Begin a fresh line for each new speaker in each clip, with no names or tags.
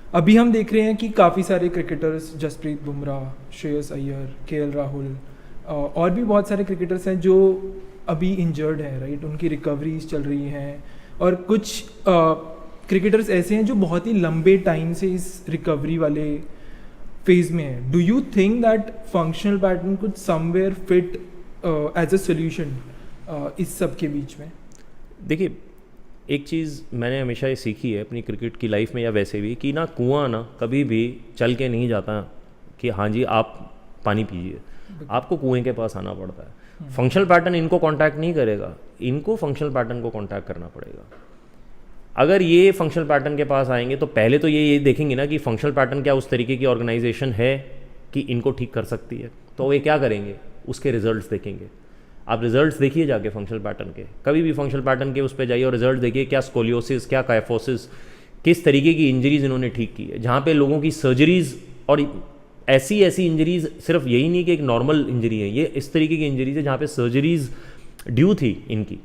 अभी हम देख रहे हैं कि काफ़ी सारे क्रिकेटर्स, जसप्रीत बुमराह, श्रेयस अय्यर, केएल राहुल और भी बहुत सारे क्रिकेटर्स हैं जो अभी इंजर्ड हैं, राइट? उनकी रिकवरीज चल रही हैं और कुछ क्रिकेटर्स ऐसे हैं जो बहुत ही लंबे टाइम से इस रिकवरी वाले फेज में हैं. Do you think that functional pattern could somewhere fit as a solution इस सब के बीच में?
देखिए, एक चीज़ मैंने हमेशा ये सीखी है अपनी क्रिकेट की लाइफ में या वैसे भी, कि ना कुआं ना कभी भी चल के नहीं जाता कि हाँ जी आप पानी पीजिए, आपको कुएं के पास आना पड़ता है. फंक्शनल पैटर्न इनको कांटेक्ट नहीं करेगा, इनको फंक्शनल पैटर्न को कांटेक्ट करना पड़ेगा. अगर ये फंक्शनल पैटर्न के पास आएंगे तो पहले तो ये देखेंगे ना कि फंक्शनल पैटर्न क्या उस तरीके की ऑर्गेनाइजेशन है कि इनको ठीक कर सकती है. तो वे क्या करेंगे, उसके रिजल्ट्स देखेंगे. आप रिजल्ट्स देखिए जाके फंक्शनल पैटर्न के, कभी भी फंक्शनल पैटर्न के उस पर जाइए और रिजल्ट देखिए, क्या स्कोलियोसिस, क्या काइफोसिस, किस तरीके की इंजरीज इन्होंने ठीक की है. जहाँ पे लोगों की सर्जरीज, और ऐसी इंजरीज सिर्फ यही नहीं कि एक नॉर्मल इंजरी है, ये इस तरीके की इंजरीज है जहाँ पे सर्जरीज ड्यू थी इनकी,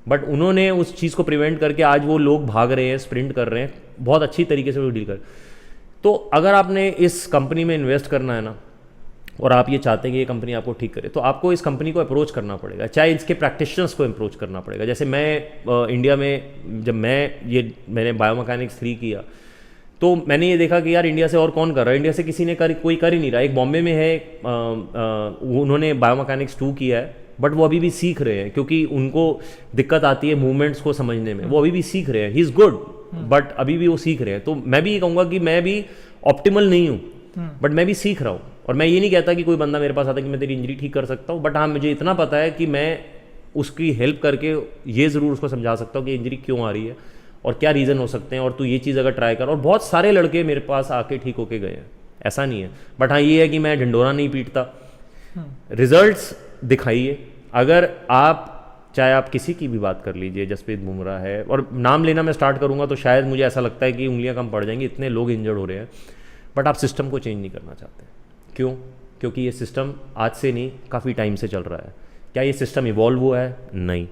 बट उन्होंने उस चीज़ को प्रिवेंट करके आज वो लोग भाग रहे हैं, स्प्रिंट कर रहे हैं, बहुत अच्छी तरीके से वो डील कर. तो अगर आपने इस कंपनी में इन्वेस्ट करना है ना, और आप ये चाहते हैं कि ये कंपनी आपको ठीक करे, तो आपको इस कंपनी को अप्रोच करना पड़ेगा, चाहे इसके प्रैक्टिशनर्स को अप्रोच करना पड़ेगा. जैसे मैं इंडिया में जब मैंने बायोमैकेनिक्स 3 किया, तो मैंने ये देखा कि यार इंडिया से और कौन कर रहा है, इंडिया से किसी ने कोई कर ही नहीं रहा. एक बॉम्बे में है, उन्होंने बायोमैकेनिक्स 2 किया है, बट वो अभी भी सीख रहे हैं क्योंकि उनको दिक्कत आती है मूवमेंट्स को समझने में. वो अभी भी सीख रहे हैं, ही इज़ गुड, बट अभी भी वो सीख रहे हैं. तो मैं भी ये कहूँगा कि मैं भी ऑप्टिमल नहीं हूँ, बट मैं भी सीख रहा हूँ. और मैं ये नहीं कहता कि कोई बंदा मेरे पास आता कि मैं तेरी इंजरी ठीक कर सकता हूँ, बट हाँ मुझे इतना पता है कि मैं उसकी हेल्प करके ये ज़रूर उसको समझा सकता हूँ कि इंजरी क्यों आ रही है और क्या रीज़न हो सकते हैं, और तू ये चीज़ अगर ट्राई कर. और बहुत सारे लड़के मेरे पास आके ठीक होके गए हैं, ऐसा नहीं है. बट हाँ ये है कि मैं ढिंडोरा नहीं पीटता. रिजल्ट्स दिखाइए. अगर आप चाहे आप किसी की भी बात कर लीजिए, जसप्रीत बुमराह है, और नाम लेना मैं स्टार्ट करूँगा तो शायद मुझे ऐसा लगता है कि उंगलियाँ कम पड़ जाएंगी, इतने लोग इंजर्ड हो रहे हैं, बट आप सिस्टम को चेंज नहीं करना चाहते. क्यों? क्योंकि ये सिस्टम आज से नहीं काफ़ी टाइम से चल रहा है. क्या ये सिस्टम इवॉल्व हुआ है? नहीं.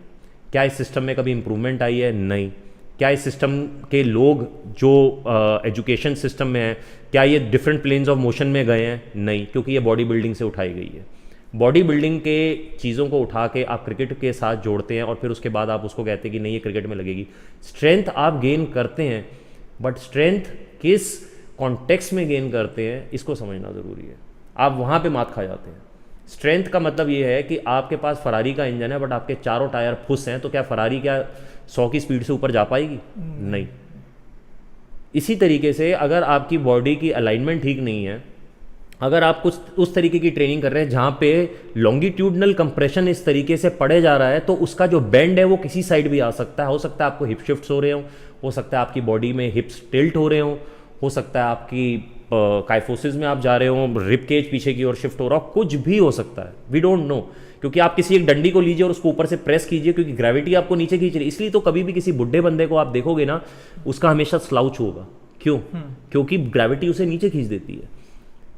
क्या इस सिस्टम में कभी इंप्रूवमेंट आई है? नहीं. क्या इस सिस्टम के लोग जो एजुकेशन सिस्टम में हैं, क्या ये डिफरेंट प्लेन्स ऑफ मोशन में गए हैं? नहीं, क्योंकि ये बॉडी बिल्डिंग से उठाई गई है. बॉडी बिल्डिंग के चीज़ों को उठा के आप क्रिकेट के साथ जोड़ते हैं और फिर उसके बाद आप उसको कहते हैं कि नहीं ये क्रिकेट में लगेगी. स्ट्रेंथ आप गेन करते हैं, बट स्ट्रेंथ किस कॉन्टेक्स्ट में गेन करते हैं इसको समझना ज़रूरी है. आप वहाँ पे मात खा जाते हैं. स्ट्रेंथ का मतलब ये है कि आपके पास फरारी का इंजन है, बट आपके चारों टायर फुस हैं, तो क्या फरारी क्या 100 की स्पीड से ऊपर जा पाएगी? नहीं. इसी तरीके से अगर आपकी बॉडी की अलाइनमेंट ठीक नहीं है, अगर आप कुछ उस तरीके की ट्रेनिंग कर रहे हैं जहाँ पे लॉन्गिट्यूडनल कंप्रेशन इस तरीके से पड़े जा रहा है, तो उसका जो बेंड है वो किसी साइड भी आ सकता है. हो सकता है आपको हिप शिफ्ट्स हो रहे हो सकता है आपकी बॉडी में हिप्स टिल्ट हो रहे हो सकता है आपकी काइफोसिस में आप जा रहे हो, रिब केज पीछे की ओर शिफ्ट हो रहा हो, कुछ भी हो सकता है. We don't know. क्योंकि आप किसी एक डंडी को लीजिए और उसको ऊपर से प्रेस कीजिए, क्योंकि ग्रेविटी आपको नीचे खींच रही है. इसलिए तो कभी भी किसी बुढ़े बंदे को आप देखोगे ना, उसका हमेशा स्लाउच होगा. क्यों? क्योंकि ग्रेविटी उसे नीचे खींच देती है.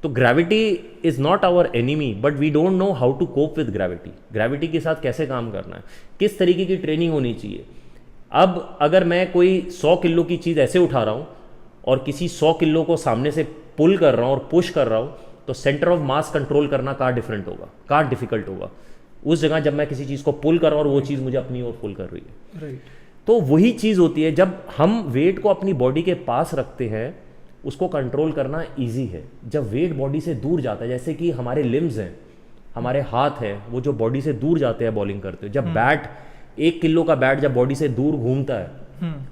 तो gravity is not our enemy, but we don't know how to cope with gravity. Gravity के साथ कैसे काम करना है, किस तरीके की ट्रेनिंग होनी चाहिए. अब अगर मैं कोई 100 किलो की चीज़ ऐसे उठा रहा हूँ और किसी 100 किलो को सामने से पुल कर रहा हूँ और पुश कर रहा हूँ, तो सेंटर ऑफ मास कंट्रोल करना कहाँ डिफरेंट होगा, कहाँ डिफिकल्ट होगा. उस जगह जब मैं किसी चीज़ को पुल कर रहा हूँ और वो चीज़ मुझे अपनी ओर पुल कर रही है.
राइट.
तो वही चीज़ होती है जब हम वेट को अपनी बॉडी के पास रखते हैं, उसको कंट्रोल करना ईजी है. जब वेट बॉडी से दूर जाता है, जैसे कि हमारे लिम्स हैं, हमारे हाथ हैं, वो जो बॉडी से दूर जाते हैं बॉलिंग करते हुए, जब बैट 1 किलो का बैट जब बॉडी से दूर घूमता है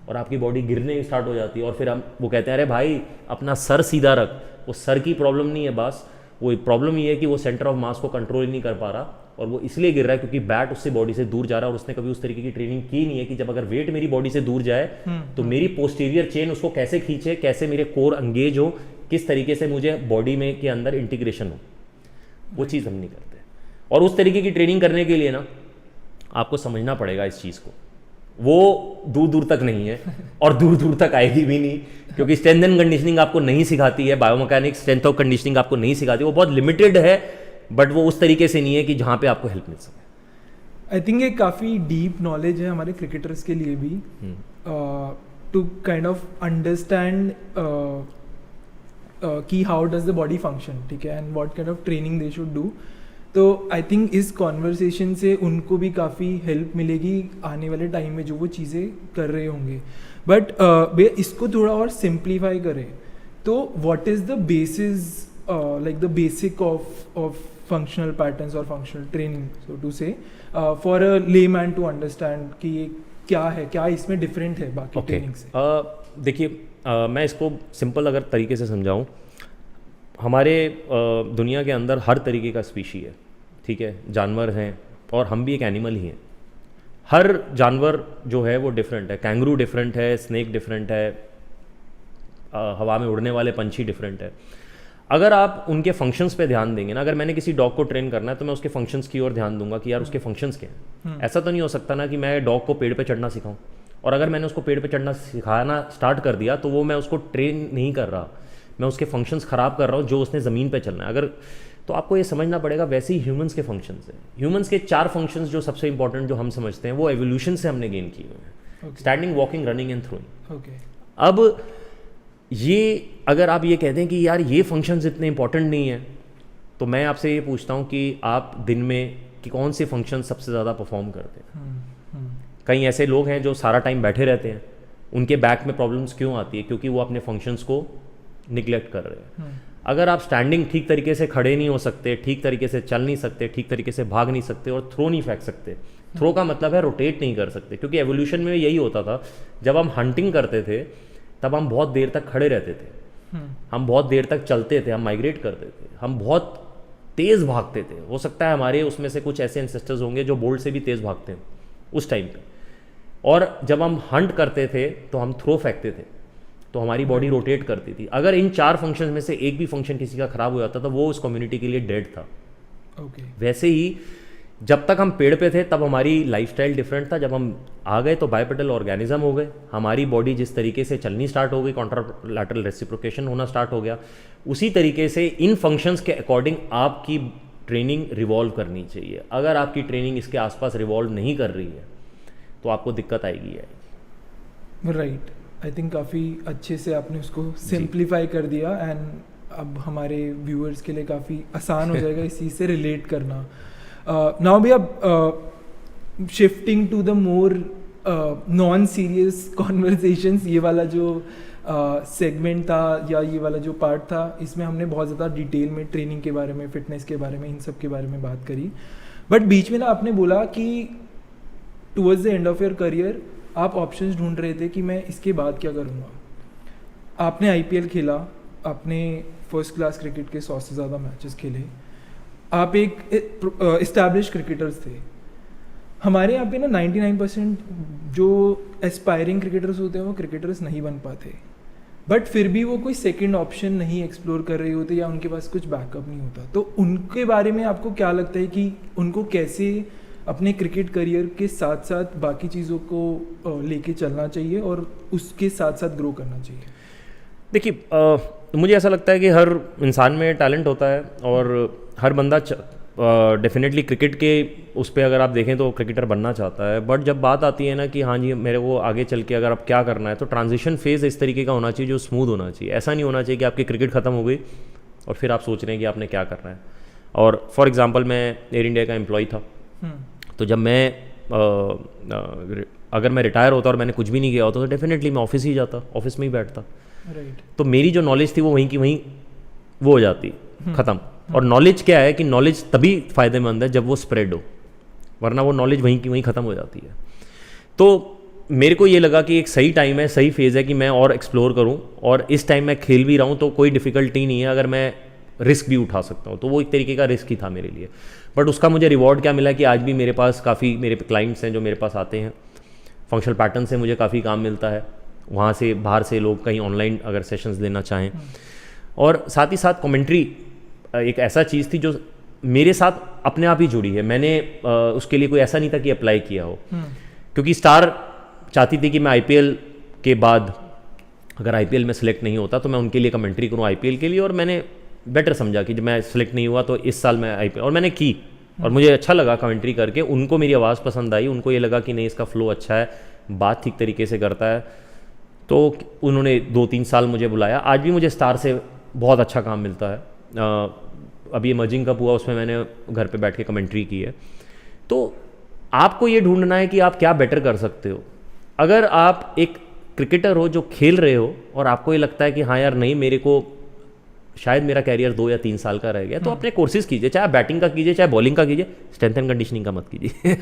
और आपकी बॉडी गिरने स्टार्ट हो जाती है, और फिर हम वो कहते हैं अरे भाई अपना सर सीधा रख. वो सर की प्रॉब्लम नहीं है, बस वो प्रॉब्लम ये है कि वो सेंटर ऑफ मास को कंट्रोल नहीं कर पा रहा, और वो इसलिए गिर रहा है क्योंकि बैट उससे बॉडी से दूर जा रहा है, और उसने कभी उस तरीके की ट्रेनिंग की नहीं है कि जब अगर वेट मेरी बॉडी से दूर जाए तो मेरी पोस्टीरियर चेन उसको कैसे खींचे, कैसे मेरे कोर एंगेज हो, किस तरीके से मुझे बॉडी में के अंदर इंटीग्रेशन हो. वो चीज़ हम नहीं करते. और उस तरीके की ट्रेनिंग करने के लिए ना आपको समझना पड़ेगा इस चीज़ को. वो दूर दूर तक नहीं है और दूर दूर तक आएगी भी नहीं, क्योंकि स्ट्रेंथ एंड कंडीशनिंग आपको नहीं सिखाती है. बायोमैकेनिक्स स्ट्रेंथ ऑफ कंडीशनिंग आपको नहीं सिखाती, वो बहुत लिमिटेड है, बट वो उस तरीके से नहीं है कि जहाँ पे आपको हेल्प मिल सके.
आई थिंक ये काफ़ी डीप नॉलेज है हमारे क्रिकेटर्स के लिए भी, टू काइंड ऑफ अंडरस्टैंड कि how does the body function, ठीक है, and what kind of training they should do. तो आई थिंक इस कॉन्वर्सेशन से उनको भी काफ़ी हेल्प मिलेगी आने वाले टाइम में जो वो चीज़ें कर रहे होंगे. बट इसको थोड़ा और सिंप्लीफाई करें तो what is the basis, like the basic of functional patterns और functional training, so to say, for a layman to understand कि ये क्या है, क्या इसमें डिफरेंट है बाकी ट्रेनिंग से.
देखिए, मैं इसको सिंपल अगर तरीके से समझाऊं, हमारे दुनिया के अंदर हर तरीके का स्पीशी है, ठीक है, जानवर हैं और हम भी एक एनिमल ही हैं. हर जानवर जो है वो डिफरेंट है. कैंगरू डिफरेंट है, स्नेक डिफरेंट है, हवा में उड़ने वाले पंछी डिफरेंट है. अगर आप उनके फंक्शंस पे ध्यान देंगे ना, अगर मैंने किसी डॉग को ट्रेन करना है तो मैं उसके फंक्शंस की ओर ध्यान दूंगा कि यार उसके फंक्शंस क्या हैं. ऐसा तो नहीं हो सकता ना कि मैं डॉग को पेड़ पे चढ़ना सिखाऊं, और अगर मैंने उसको पेड़ पे चढ़ना सिखाना स्टार्ट कर दिया तो वो मैं उसको ट्रेन नहीं कर रहा, मैं उसके फंक्शंस ख़राब कर रहा हूँ जो उसने ज़मीन पे चलना है. अगर तो आपको ये समझना पड़ेगा. वैसे ही ह्यूमंस के फंक्शंस हैं. ह्यूमंस के 4 फंक्शंस जो सबसे इंपॉर्टेंट जो हम समझते हैं वो एवोल्यूशन से हमने गेन किए हुए हैं. Standing, walking, running and throwing. अब ये अगर आप ये कहते हैं कि यार ये फंक्शंस इतने इंपॉर्टेंट नहीं है, तो मैं आपसे ये पूछता हूँ कि आप दिन में कि कौन से फंक्शन सबसे ज़्यादा परफॉर्म करते हैं. कई ऐसे लोग हैं जो सारा टाइम बैठे रहते हैं, उनके बैक में प्रॉब्लम्स क्यों आती है? क्योंकि वो अपने फंक्शंस को निगलेक्ट कर रहे हैं. अगर आप स्टैंडिंग ठीक तरीके से खड़े नहीं हो सकते, ठीक तरीके से चल नहीं सकते, ठीक तरीके से भाग नहीं सकते और थ्रो नहीं फेंक सकते. थ्रो का मतलब है रोटेट नहीं कर सकते, क्योंकि एवोल्यूशन में यही होता था. जब हम हंटिंग करते थे तब हम बहुत देर तक खड़े रहते थे, हम बहुत देर तक चलते थे, हम माइग्रेट करते थे, हम बहुत तेज़ भागते थे. हो सकता है हमारे उसमें से कुछ ऐसे एंसेस्टर्स होंगे जो बोल्ट से भी तेज़ भागते हैं उस टाइम पे. और जब हम हंट करते थे तो हम थ्रो फेंकते थे, तो हमारी बॉडी रोटेट करती थी. अगर इन 4 फंक्शन में से एक भी फंक्शन किसी का खराब हो जाता था, वो उस कम्युनिटी के लिए डेड था. वैसे ही जब तक हम पेड़ पे थे तब हमारी लाइफस्टाइल डिफरेंट था. जब हम आ गए तो बाइपेडल ऑर्गेनिज्म हो गए, हमारी बॉडी जिस तरीके से चलनी स्टार्ट हो गई, कॉन्ट्रालैटरल रेसिप्रोकेशन होना स्टार्ट हो गया. उसी तरीके से इन फंक्शंस के अकॉर्डिंग आपकी ट्रेनिंग रिवॉल्व करनी चाहिए. अगर आपकी ट्रेनिंग इसके आसपास रिवॉल्व नहीं कर रही है तो आपको दिक्कत आएगी.
राइट. आई थिंक काफ़ी अच्छे से आपने उसको सिंप्लीफाई कर दिया, एंड अब हमारे व्यूअर्स के लिए काफ़ी आसान हो जाएगा इस चीज़ से रिलेट करना. नाउ भी अब shifting to the more non serious conversations, ये वाला जो सेगमेंट था या ये वाला जो पार्ट था, इसमें हमने बहुत ज़्यादा डिटेल में ट्रेनिंग के बारे में, फिटनेस के बारे में, इन सब के बारे में बात करी. बट बीच में ना आपने बोला कि towards the end of your career आप ऑप्शंस ढूंढ रहे थे कि मैं इसके बाद क्या करूँगा. आपने IPL खेला, आपने फर्स्ट क्लास क्रिकेट के 100 से ज़्यादा मैचेस खेले, आप एक इस्टेब्लिश क्रिकेटर्स थे. हमारे यहाँ पे ना 99% जो एस्पायरिंग क्रिकेटर्स होते हैं वो क्रिकेटर्स नहीं बन पाते, बट फिर भी वो कोई सेकंड ऑप्शन नहीं एक्सप्लोर कर रहे होते या उनके पास कुछ बैकअप नहीं होता. तो उनके बारे में आपको क्या लगता है कि उनको कैसे अपने क्रिकेट करियर के साथ साथ बाकी चीज़ों को लेके चलना चाहिए और उसके साथ साथ ग्रो करना चाहिए?
देखिए, मुझे ऐसा लगता है कि हर इंसान में टैलेंट होता है और हर बंदा डेफिनेटली क्रिकेट के उस पर अगर आप देखें तो क्रिकेटर बनना चाहता है. बट जब बात आती है ना कि हाँ जी मेरे को आगे चल के अगर आप क्या करना है, तो ट्रांजिशन फेज़ इस तरीके का होना चाहिए जो स्मूथ होना चाहिए. ऐसा नहीं होना चाहिए कि आपकी क्रिकेट ख़त्म हो गई और फिर आप सोच रहे हैं कि आपने क्या करना है. और फॉर एग्ज़ाम्पल मैं एयर इंडिया का एम्प्लॉय था, तो जब मैं अगर मैं रिटायर होता और मैंने कुछ भी नहीं किया होता तो डेफिनेटली मैं ऑफिस ही जाता, ऑफिस में ही बैठता. तो मेरी जो नॉलेज थी वो वहीं की वहीं वो हो जाती, ख़त्म. और नॉलेज क्या है कि नॉलेज तभी फ़ायदेमंद है जब वो स्प्रेड हो, वरना वो नॉलेज वहीं की वहीं ख़त्म हो जाती है. तो मेरे को ये लगा कि एक सही टाइम है, सही फेज़ है कि मैं और एक्सप्लोर करूं, और इस टाइम मैं खेल भी रहा हूं तो कोई डिफ़िकल्टी नहीं है अगर मैं रिस्क भी उठा सकता हूं. तो वो एक तरीके का रिस्क ही था मेरे लिए. बट उसका मुझे रिवॉर्ड क्या मिला कि आज भी मेरे पास काफ़ी मेरे क्लाइंट्स हैं जो मेरे पास आते हैं. फंक्शनल पैटर्न से मुझे काफ़ी काम मिलता है, वहाँ से बाहर से लोग कहीं ऑनलाइन अगर सेशंस लेना चाहें. और साथ ही साथ कमेंट्री एक ऐसा चीज़ थी जो मेरे साथ अपने आप ही जुड़ी है. मैंने उसके लिए कोई ऐसा नहीं था कि अप्लाई किया हो, क्योंकि स्टार चाहती थी कि मैं IPL के बाद अगर IPL में सेलेक्ट नहीं होता तो मैं उनके लिए कमेंट्री करूँ IPL के लिए. और मैंने बेटर समझा कि जब मैं सेलेक्ट नहीं हुआ तो इस साल मैं IPL, और मैंने की और मुझे अच्छा लगा कमेंट्री करके. उनको मेरी आवाज़ पसंद आई, उनको ये लगा कि नहीं इसका फ्लो अच्छा है, बात ठीक तरीके से करता है, तो उन्होंने 2-3 साल मुझे बुलाया. आज भी मुझे स्टार से बहुत अच्छा काम मिलता है। अभी इमर्जिंग कप हुआ, उसमें मैंने घर पे बैठ के कमेंट्री की है। तो आपको ये ढूंढना है कि आप क्या बेटर कर सकते हो। अगर आप एक क्रिकेटर हो जो खेल रहे हो और आपको ये लगता है कि हाँ यार नहीं, मेरे को शायद मेरा कैरियर 2 या 3 साल का रह गया, तो अपने कोर्सेज कीजिए, चाहे बैटिंग का कीजिए चाहे बॉलिंग का कीजिए, स्ट्रेंथ एंड कंडीशनिंग का मत कीजिए।